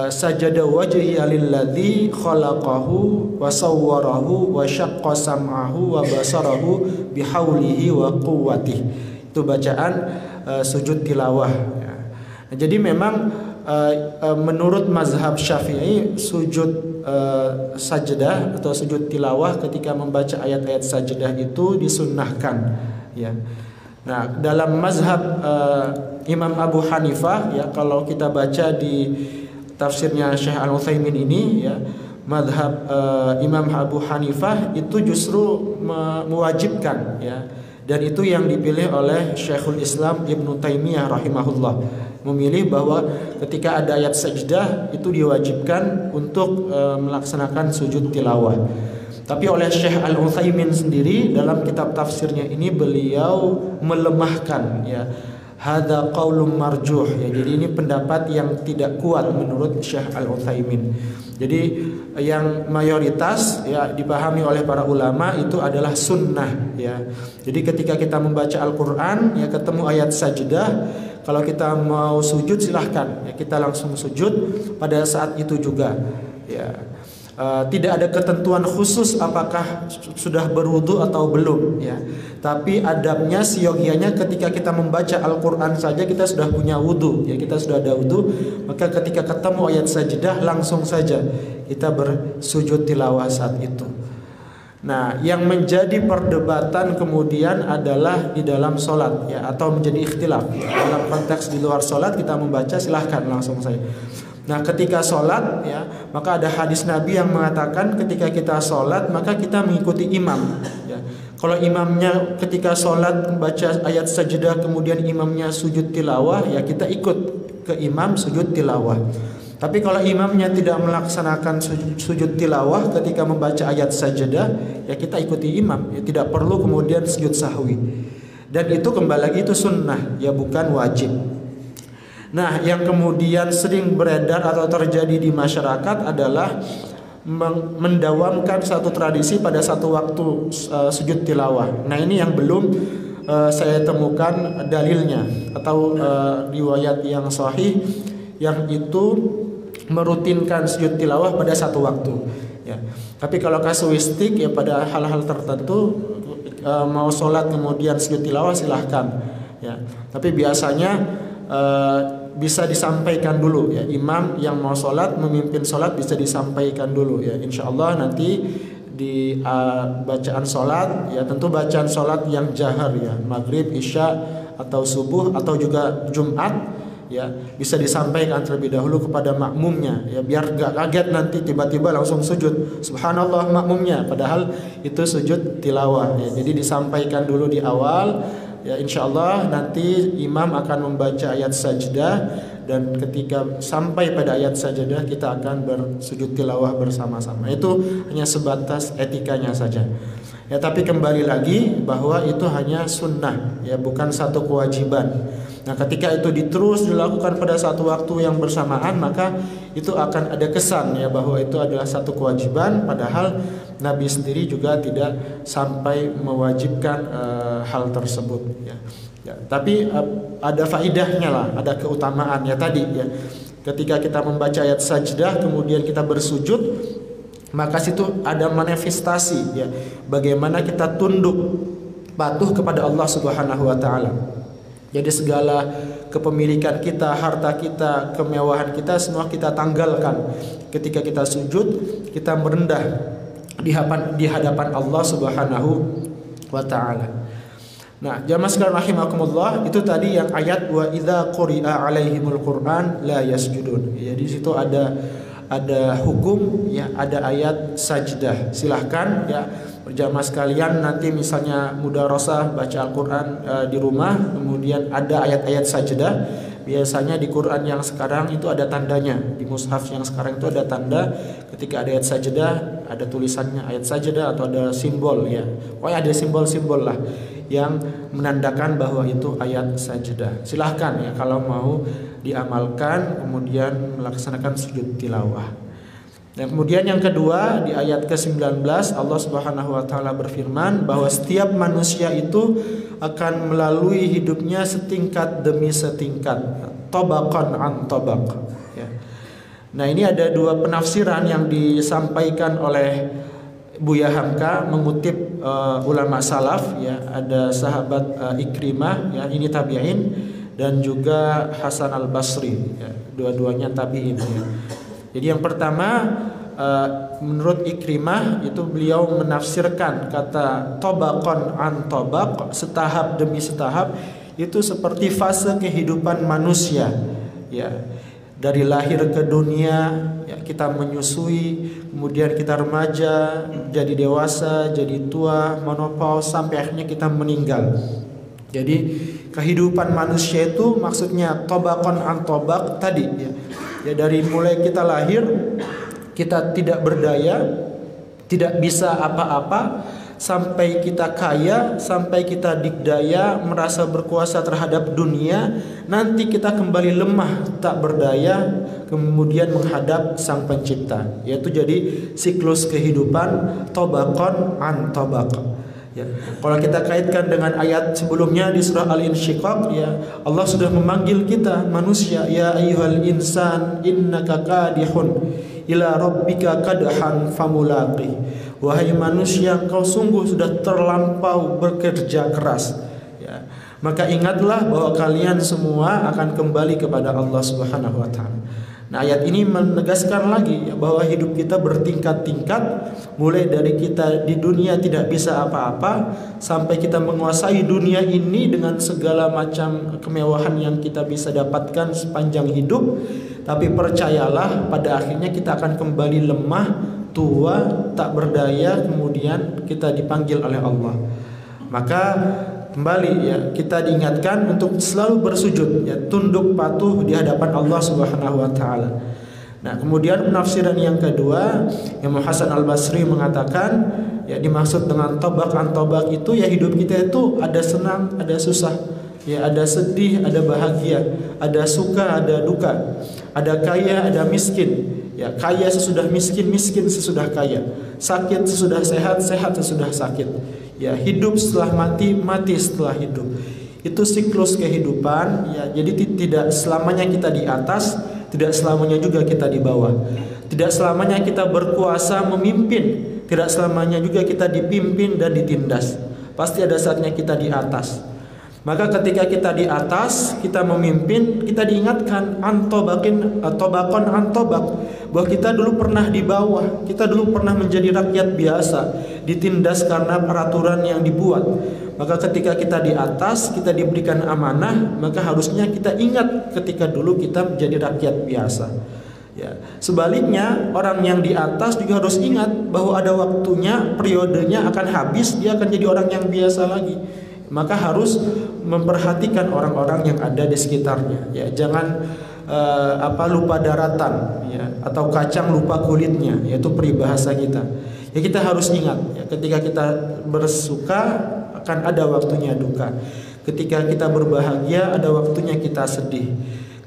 sajada wajhi lilladzi khalaqahu wa sawwarahu wa syaqqa sam'ahu wa basarahu bihaulihi wa quwwatihi. Itu bacaan sujud tilawah, ya. Nah, jadi memang menurut mazhab Syafi'i sujud sajdah atau sujud tilawah ketika membaca ayat-ayat sajdah itu disunnahkan, ya. Nah, dalam mazhab Imam Abu Hanifah, ya, kalau kita baca di tafsirnya Syekh Al-Utsaimin ini, ya, mazhab Imam Abu Hanifah itu justru mewajibkan, ya. Dan itu yang dipilih oleh Syekhul Islam Ibnu Taimiyah rahimahullah, memilih bahwa ketika ada ayat sajdah itu diwajibkan untuk melaksanakan sujud tilawah. Tapi oleh Syekh Al-Utsaimin sendiri dalam kitab tafsirnya ini beliau melemahkan, ya, hadza qaulun marjuh, ya. Jadi ini pendapat yang tidak kuat menurut Syekh Al-Utsaimin. Jadi yang mayoritas, ya, dipahami oleh para ulama itu adalah sunnah, ya. Jadi ketika kita membaca Al-Qur'an, ya, ketemu ayat sajdah, kalau kita mau sujud silahkan, ya, kita langsung sujud pada saat itu juga, ya. Tidak ada ketentuan khusus apakah sudah berwudu atau belum, ya. Tapi adabnya, siogianya, ketika kita membaca Al-Quran saja kita sudah punya wudu, ya, kita sudah ada wudu, maka ketika ketemu ayat sajdah langsung saja kita bersujud tilawah saat itu. Nah, yang menjadi perdebatan kemudian adalah di dalam sholat, ya, atau menjadi ikhtilaf, ya. Dalam konteks di luar sholat kita membaca silahkan langsung saja. Nah, ketika sholat, ya, maka ada hadis Nabi yang mengatakan ketika kita sholat maka kita mengikuti imam, ya. Kalau imamnya ketika sholat membaca ayat sajdah kemudian imamnya sujud tilawah, ya, kita ikut ke imam sujud tilawah. Tapi kalau imamnya tidak melaksanakan sujud tilawah ketika membaca ayat sajdah, ya, kita ikuti imam, ya, tidak perlu kemudian sujud sahwi. Dan itu kembali lagi itu sunnah, ya, bukan wajib. Nah, yang kemudian sering beredar atau terjadi di masyarakat adalah mendawamkan satu tradisi pada satu waktu sujud tilawah. Nah, ini yang belum saya temukan dalilnya atau riwayat yang sahih yang itu merutinkan sujud tilawah pada satu waktu, ya. Tapi kalau kasuistik, ya, pada hal-hal tertentu mau sholat kemudian sujud tilawah silahkan, ya. Tapi biasanya bisa disampaikan dulu, ya, imam yang mau sholat memimpin sholat bisa disampaikan dulu, ya. Insya Allah nanti di bacaan sholat, ya, tentu bacaan sholat yang jahar, ya, maghrib, isya atau subuh atau juga Jumat, ya bisa disampaikan terlebih dahulu kepada makmumnya, ya biar gak kaget nanti tiba-tiba langsung sujud subhanallah makmumnya, padahal itu sujud tilawah, ya. Jadi disampaikan dulu di awal, ya insyaallah nanti imam akan membaca ayat sajdah, dan ketika sampai pada ayat sajdah kita akan bersujud tilawah bersama-sama. Itu hanya sebatas etikanya saja. Ya, tapi kembali lagi bahwa itu hanya sunnah, ya bukan satu kewajiban. Nah, ketika itu terus dilakukan pada satu waktu yang bersamaan, maka itu akan ada kesan ya bahwa itu adalah satu kewajiban, padahal Nabi sendiri juga tidak sampai mewajibkan hal tersebut ya. Ya, tapi ada faidahnya lah, ada keutamaan ya tadi ya. Ketika kita membaca ayat sajdah kemudian kita bersujud, maka situ ada manifestasi ya bagaimana kita tunduk patuh kepada Allah Subhanahu wa taala. Jadi segala kepemilikan kita, harta kita, kemewahan kita semua kita tanggalkan. Ketika kita sujud, kita merendah di hadapan Allah Subhanahu wa taala. Nah, jamaah sekalian rahimakumullah, itu tadi yang ayat wa idza quri'a alaihimul Qur'an la yasjudun. Ya, di situ ada hukum ya, ada ayat sajdah. Silahkan ya berjamaah sekalian nanti misalnya mudarasah baca Al-Qur'an di rumah, kemudian ada ayat-ayat sajdah. Biasanya di Quran yang sekarang itu ada tandanya, di mushaf yang sekarang itu ada tanda ketika ada ayat sajdah, ada tulisannya ayat sajdah atau ada simbol ya. Pokoknya ada simbol-simbol lah yang menandakan bahwa itu ayat sajdah. Silahkan ya kalau mau diamalkan kemudian melaksanakan sujud tilawah. Dan kemudian yang kedua di ayat ke-19 Allah Subhanahu wa taala berfirman bahwa setiap manusia itu akan melalui hidupnya setingkat demi setingkat, tabaqan an tabaq ya. Nah, ini ada dua penafsiran yang disampaikan oleh Buya Hamka mengutip ulama salaf ya, ada sahabat Ikrimah ya, ini tabi'in, dan juga Hasan al-Basri ya, dua-duanya tabi'in ya. Jadi yang pertama menurut Ikrimah itu beliau menafsirkan kata tabaqan an tabaq, setahap demi setahap, itu seperti fase kehidupan manusia ya. Dari lahir ke dunia ya, kita menyusui, kemudian kita remaja, jadi dewasa, jadi tua, menopause, sampai akhirnya kita meninggal. Jadi kehidupan manusia itu maksudnya tabaqan an tabaq tadi ya. Ya, dari mulai kita lahir kita tidak berdaya, tidak bisa apa-apa, sampai kita kaya, sampai kita dikdaya, merasa berkuasa terhadap dunia, nanti kita kembali lemah, tak berdaya, kemudian menghadap Sang Pencipta. Yaitu jadi siklus kehidupan tabaqan an tabaq. Ya. Kalau kita kaitkan dengan ayat sebelumnya di surah Al-Insyiqaq ya, Allah sudah memanggil kita manusia, ya ayyuhal insan innaka kadihun ila rabbika kadhan famulaqi. Wahai manusia, engkau sungguh sudah terlampau bekerja keras ya. Maka ingatlah bahwa kalian semua akan kembali kepada Allah Subhanahu wa taala. Nah, ayat ini menegaskan lagi ya, bahwa hidup kita bertingkat-tingkat, mulai dari kita di dunia tidak bisa apa-apa sampai kita menguasai dunia ini dengan segala macam kemewahan yang kita bisa dapatkan sepanjang hidup. Tapi percayalah pada akhirnya kita akan kembali lemah, tua, tak berdaya, kemudian kita dipanggil oleh Allah. Maka kembali ya, kita diingatkan untuk selalu bersujud ya, tunduk patuh di hadapan Allah Subhanahu wa taala. Nah, kemudian penafsiran yang kedua, Imam Hasan al-Basri mengatakan ya, dimaksud dengan tabaq an tabaq itu ya hidup kita itu ada senang, ada susah, ya ada sedih, ada bahagia, ada suka, ada duka, ada kaya, ada miskin. Ya, kaya sesudah miskin, miskin sesudah kaya, sakit sesudah sehat, sehat sesudah sakit. Ya, hidup setelah mati, mati setelah hidup. Itu siklus kehidupan ya. Jadi tidak selamanya kita di atas, tidak selamanya juga kita di bawah. Tidak selamanya kita berkuasa memimpin, tidak selamanya juga kita dipimpin dan ditindas. Pasti ada saatnya kita di atas. Maka ketika kita di atas, kita memimpin, kita diingatkan tabaqan an tabaq, bahwa kita dulu pernah di bawah, kita dulu pernah menjadi rakyat biasa, ditindas karena peraturan yang dibuat. Maka ketika kita di atas, kita diberikan amanah, maka harusnya kita ingat ketika dulu kita menjadi rakyat biasa. Ya, sebaliknya orang yang di atas juga harus ingat bahwa ada waktunya, periodenya akan habis, dia akan jadi orang yang biasa lagi. Maka harus memperhatikan orang-orang yang ada di sekitarnya. Ya, jangan lupa daratan, ya, atau kacang lupa kulitnya, yaitu peribahasa kita. Ya, kita harus ingat, ya, ketika kita bersuka akan ada waktunya duka. Ketika kita berbahagia ada waktunya kita sedih.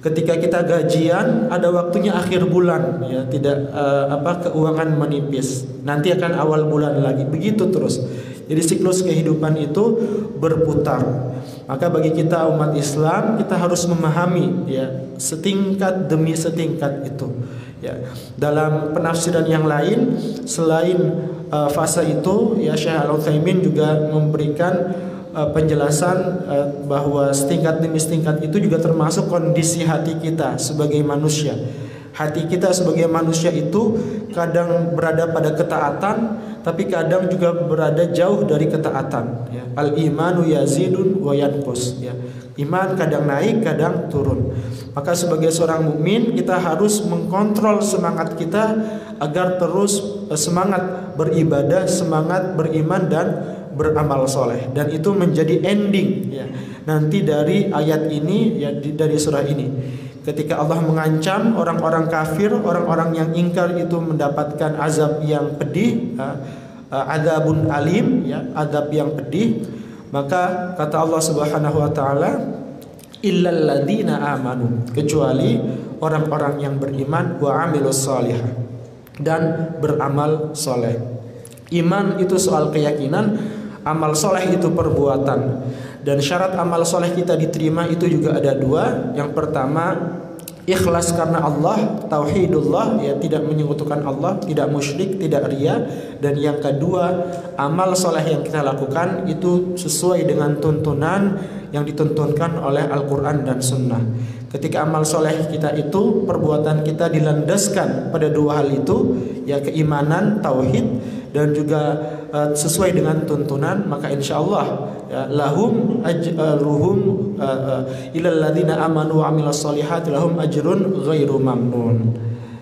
Ketika kita gajian ada waktunya akhir bulan, ya, tidak keuangan menipis. Nanti akan awal bulan lagi. Begitu terus. Jadi siklus kehidupan itu berputar. Maka bagi kita umat Islam, kita harus memahami, ya, setingkat demi setingkat itu. Ya, dalam penafsiran yang lain selain fase itu, ya, Syekh Al-Utsaimin juga memberikan penjelasan bahwa setingkat demi setingkat itu juga termasuk kondisi hati kita sebagai manusia. Hati kita sebagai manusia itu kadang berada pada ketaatan, tapi kadang juga berada jauh dari ketaatan. Ya. Al-imanu yazidun wa yanqus. Ya. Iman kadang naik, kadang turun. Maka sebagai seorang mukmin kita harus mengkontrol semangat kita agar terus semangat beribadah, semangat beriman dan beramal soleh. Dan itu menjadi ending, ya, nanti dari ayat ini, ya, dari surah ini. Ketika Allah mengancam orang-orang kafir, orang-orang yang ingkar itu mendapatkan azab yang pedih, adzabun alim, ya, azab yang pedih. Maka kata Allah Subhanahu wa taala, illal ladzina amanu, kecuali orang-orang yang beriman wa amilus shalihah, dan beramal soleh. Iman itu soal keyakinan, amal soleh itu perbuatan. Dan syarat amal soleh kita diterima itu juga ada dua. Yang pertama, ikhlas karena Allah, tauhidullah, ya, tidak menyekutukan Allah, tidak musyrik, tidak riya. Dan yang kedua, amal soleh yang kita lakukan itu sesuai dengan tuntunan yang dituntunkan oleh Al-Quran dan Sunnah. Ketika amal soleh kita itu, perbuatan kita dilandaskan pada dua hal itu, ya, keimanan, tauhid, dan juga sesuai dengan tuntunan, maka insyaallah, ya, lahum ajruhum ilal ladzina amanu wa amilus solihati lahum ajrun ghairu mamnun.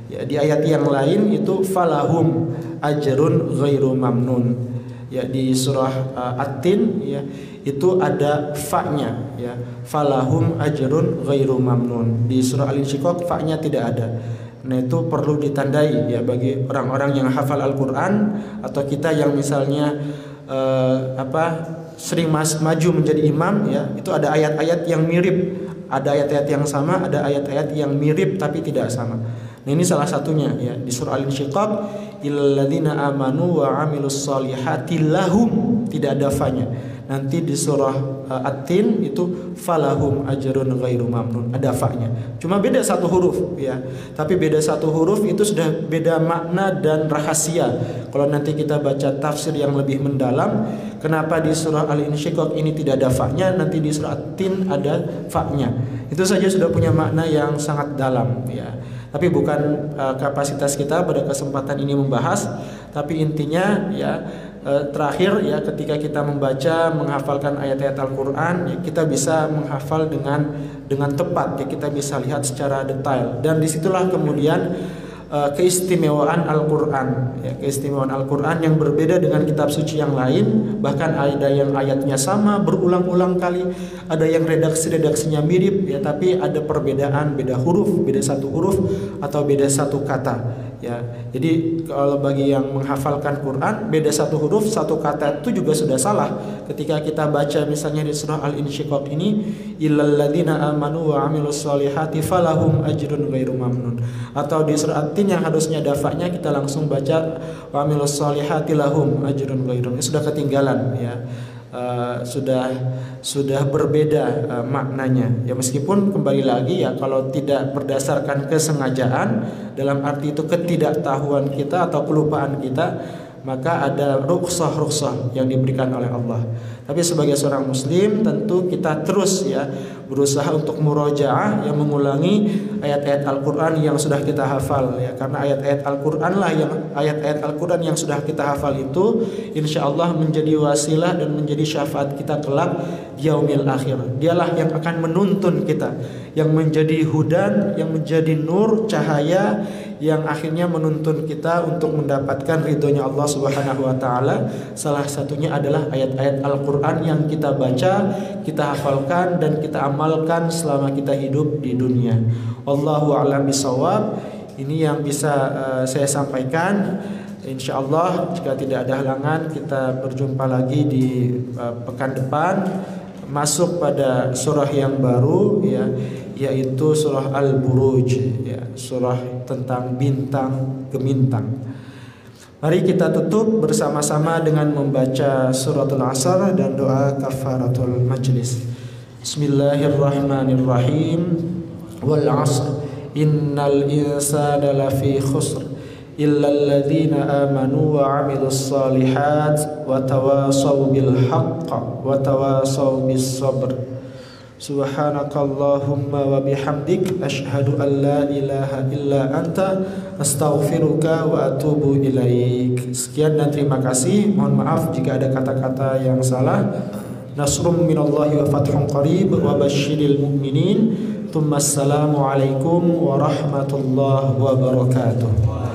Ya, di ayat yang lain itu falahum ajrun ghairu mamnun. Ya, di surah At-Tin, ya, itu ada fa-nya, ya, falahum ajrun ghairu mamnun. Di surah Al-Insyiqaq fa-nya tidak ada. Nah, itu perlu ditandai, ya, bagi orang-orang yang hafal Al-Quran atau kita yang misalnya sering maju menjadi imam, ya, itu ada ayat-ayat yang mirip, ada ayat-ayat yang sama, ada ayat-ayat yang mirip tapi tidak sama. Nah, ini salah satunya, ya, di surah Al-Insyiqaq, illal ladzina amanu wa amilus solihati lahum, tidak ada fa-nya. Nanti di surah At-Tin itu falahum ajrun ghairu mamnun, ada fa-nya. Cuma beda satu huruf, ya. Tapi beda satu huruf itu sudah beda makna dan rahasia. Kalau nanti kita baca tafsir yang lebih mendalam, kenapa di surah Al-Insyiqaq ini tidak ada fa-nya, nanti di surah At-Tin ada fa-nya. Itu saja sudah punya makna yang sangat dalam, ya. Tapi bukan kapasitas kita pada kesempatan ini membahas, tapi intinya, ya, terakhir, ya, ketika kita membaca, menghafalkan ayat-ayat Al-Quran, ya, kita bisa menghafal dengan tepat, ya, kita bisa lihat secara detail. Dan disitulah kemudian keistimewaan Al-Quran, ya, keistimewaan Al-Quran yang berbeda dengan kitab suci yang lain. Bahkan ada yang ayatnya sama berulang-ulang kali, ada yang redaksinya mirip, ya, tapi ada perbedaan, beda huruf, beda satu huruf atau beda satu kata, ya. Jadi kalau bagi yang menghafalkan Quran, beda satu huruf, satu kata itu juga sudah salah. Ketika kita baca misalnya di surah Al-Insyiqaq ini, illal ladzina amanu wa amilus solihati falahum ajrun ghairu mamnun, atau di surah At-Tin yang harusnya dafa'nya kita langsung baca wa amilus solihati lahum ajrun ghairu, ini sudah ketinggalan, ya. Sudah berbeda maknanya, ya. Meskipun kembali lagi, ya, kalau tidak berdasarkan kesengajaan, dalam arti itu ketidaktahuan kita atau kelupaan kita, maka ada rukhsah yang diberikan oleh Allah. Tapi sebagai seorang muslim tentu kita terus ya berusaha untuk murojaah, yang mengulangi ayat-ayat Al-Qur'an yang sudah kita hafal ya, karena ayat-ayat Al-Qur'an yang sudah kita hafal itu insyaallah menjadi wasilah dan menjadi syafaat kita kelak di yaumil akhir. Dialah yang akan menuntun kita, yang menjadi hudan, yang menjadi nur, cahaya yang akhirnya menuntun kita untuk mendapatkan ridhonya Allah Subhanahu wa taala. Salah satunya adalah ayat-ayat Al-Qur'an yang kita baca, kita hafalkan dan kita amalkan selama kita hidup di dunia. Wallahu a'lam bishawab. Ini yang bisa saya sampaikan. Insyaallah jika tidak ada halangan kita berjumpa lagi di pekan depan, masuk pada surah yang baru ya, yaitu surah Al-Buruj ya, surah tentang bintang gemintang. Mari kita tutup bersama-sama dengan membaca suratul Asr dan doa kafaratul majlis. Bismillahirrahmanirrahim. Wal 'asr innal insana lafi khusr illa alladhina amanu wa 'amilus solihat wa tawasaw bil haqq wa tawasaw bis sabr. Subhanakallahumma wa bihamdik asyhadu an la ilaha illa anta astaghfiruka wa atubu ilaik. Sekian dan terima kasih. Mohon maaf jika ada kata-kata yang salah. Nasrum minallahi wa fathun qarib wa basyiril mu'minin. Assalamu alaikum warahmatullahi wabarakatuh.